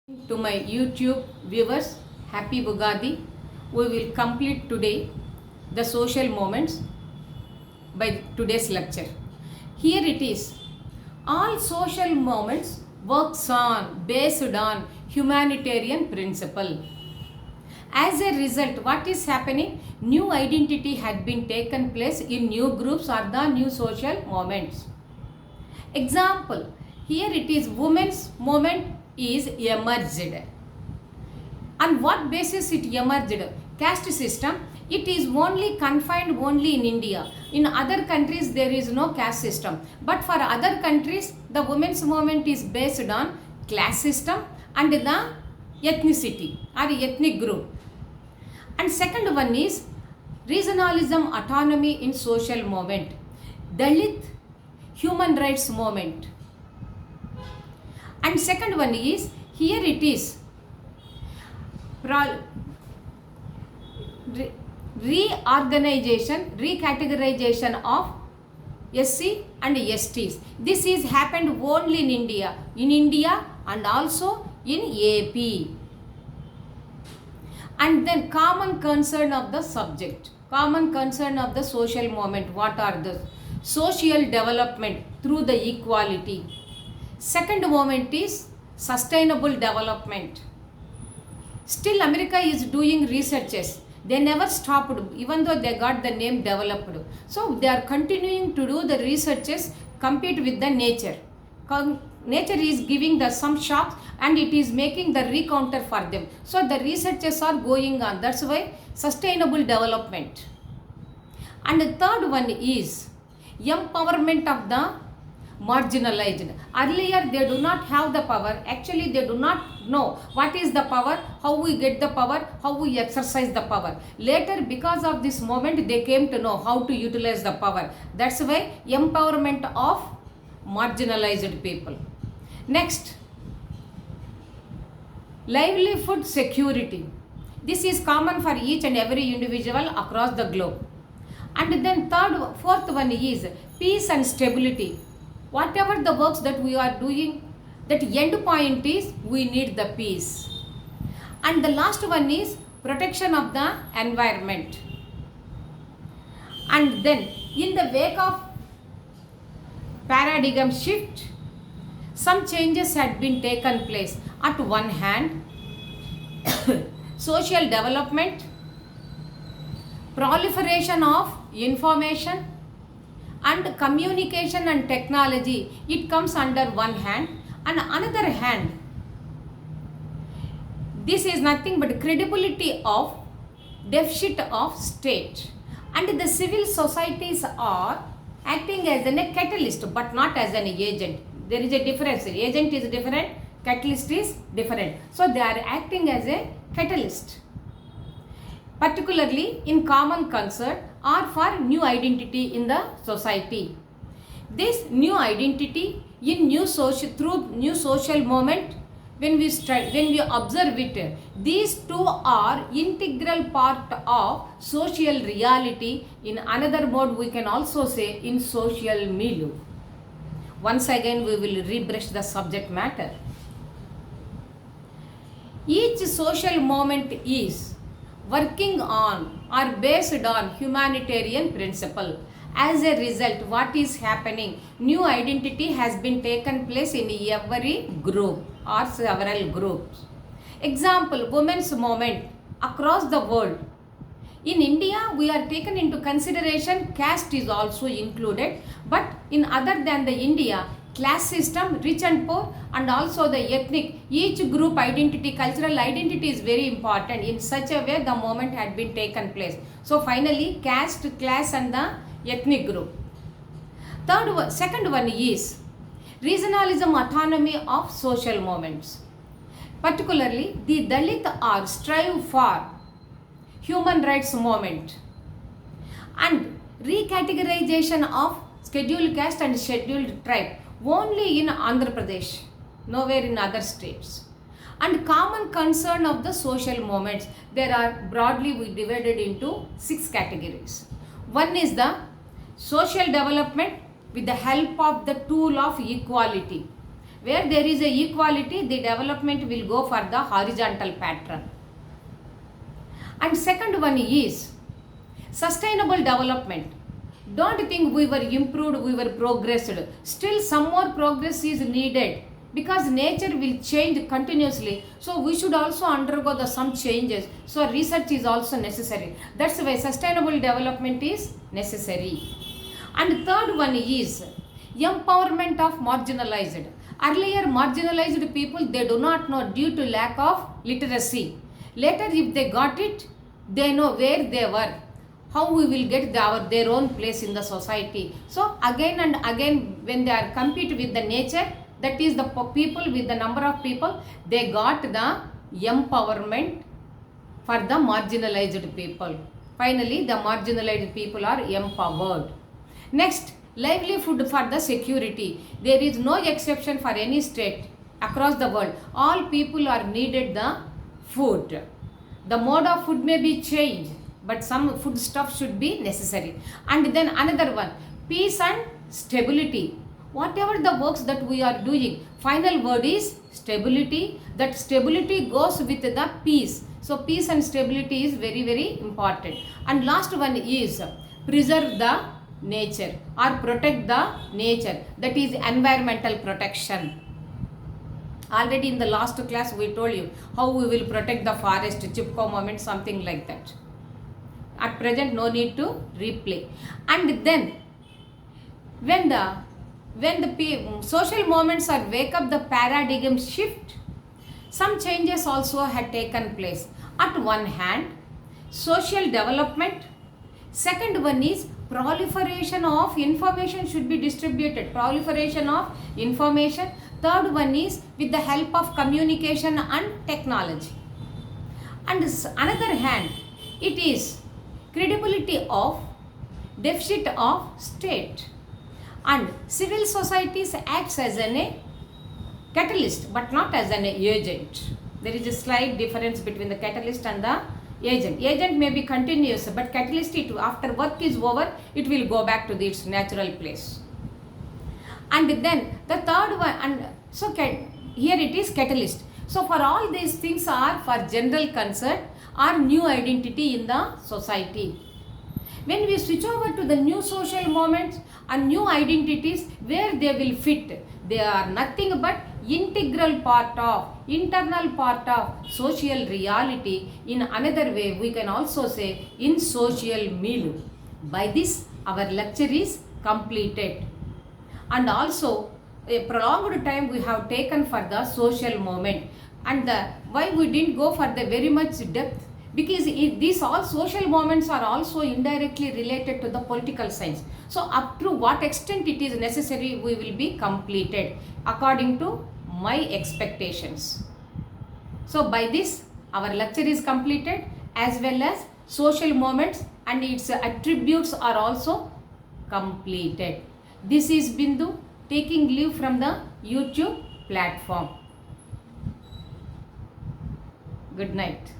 To my YouTube viewers, happy Bugadi. We will complete today the social moments by today's lecture. Here it is. All social moments works on based on humanitarian principle. As a result, what is happening? New identity had been taken place in new groups or the new social moments. Example, here it is women's movement is emerged. On what basis it emerged? Caste system. It is only confined only in India. In other countries there is no caste system. But for other countries the women's movement is based on class system and the ethnicity or ethnic group. And second one is regionalism autonomy in social movement. Dalit human rights movement. And second one is, here it is reorganization, recategorization of SC and STs. This is happened only in India and also in AP. And then common concern of the subject, common concern of the social movement. What are the social development through the equality? Second moment is sustainable development. Still America is doing researches. They never stopped even though they got the name developed. So they are continuing to do the researches, compete with the nature. Nature is giving the some shocks and it is making the recounter for them. So the researches are going on. That's why sustainable development. And the third one is empowerment of the marginalized. Earlier they do not have the power. Actually they do not know what is the power, how we get the power, how we exercise the power. Later because of this moment they came to know how to utilize the power. That's why empowerment of marginalized people. Next, livelihood security. This is common for each and every individual across the globe. And then fourth one is peace and stability. Whatever the works that we are doing, that end point is we need the peace. And the last one is protection of the environment. And then in the wake of paradigm shift, some changes had been taken place. At one hand, social development, proliferation of information and communication and technology, it comes under one hand. And another hand, this is nothing but credibility of deficit of state, and the civil societies are acting as a catalyst but not as an agent. There is a difference. Agent is different, catalyst is different. So they are acting as a catalyst, particularly in common concern or for new identity in the society. This new identity in through new social moment, when we observe it, these two are integral part of social reality. In another mode we can also say in social milieu. Once again we will rebrush the subject matter. Each social moment is working on or based on humanitarian principle. As a result, what is happening? New identity has been taken place in every group or several groups. Example, women's movement across the world. In India, we are taken into consideration, caste is also included, but in other than the India, class system, rich and poor, and also the ethnic, each group identity, cultural identity is very important. In such a way the movement had been taken place. So finally caste, class and the ethnic group. Second one is regionalism autonomy of social movements. Particularly the Dalit are strive for human rights movement and recategorization of scheduled caste and scheduled tribe only in Andhra Pradesh, nowhere in other states. And common concern of the social movements, there are broadly we divided into 6 categories. One is the social development with the help of the tool of equality. Where there is a equality, the development will go for the horizontal pattern. And second one is sustainable development. Don't think we were improved, we were progressed. Still some more progress is needed because nature will change continuously. So we should also undergo some changes. So research is also necessary. That's why sustainable development is necessary. And third one is empowerment of marginalized. Earlier marginalized people, they do not know due to lack of literacy. Later if they got it, they know where they were, how we will get their own place in the society. So again and again when they are compete with the nature, that is the people with the number of people, they got the empowerment for the marginalized people. Finally, the marginalized people are empowered. Next, livelihood for the security. There is no exception for any state across the world. All people are needed the food. The mode of food may be changed, but some food stuff should be necessary. And then another one, peace and stability. Whatever the works that we are doing, final word is stability. That stability goes with the peace. So peace and stability is very, very important. And last one is preserve the nature or protect the nature. That is environmental protection. Already in the last class we told you how we will protect the forest, Chipko moment, something like that. At present no need to replay. And then when the social movements are wake up the paradigm shift, some changes also had taken place. At one hand, social development. Second one is proliferation of information should be distributed. Proliferation of information. Third one is with the help of communication and technology. And another hand, it is credibility of deficit of state. And civil societies acts as a catalyst but not as an agent. There is a slight difference between the catalyst and the agent. Agent may be continuous, but catalyst, after work is over, it will go back to its natural place. And then the third one, and so here it is catalyst. So for all these things are for general concern or new identity in the society. When we switch over to the new social movements and new identities, where they will fit, they are nothing but integral part of, internal part of social reality. In another way, we can also say in social milieu. By this, our lecture is completed. And also, a prolonged time we have taken for the social movement. And why we didn't go for the very much depth? Because these all social movements are also indirectly related to the political science. So up to what extent it is necessary, we will be completed according to my expectations. So by this, our lecture is completed, as well as social movements and its attributes are also completed. This is Bindu taking leave from the YouTube platform. Good night.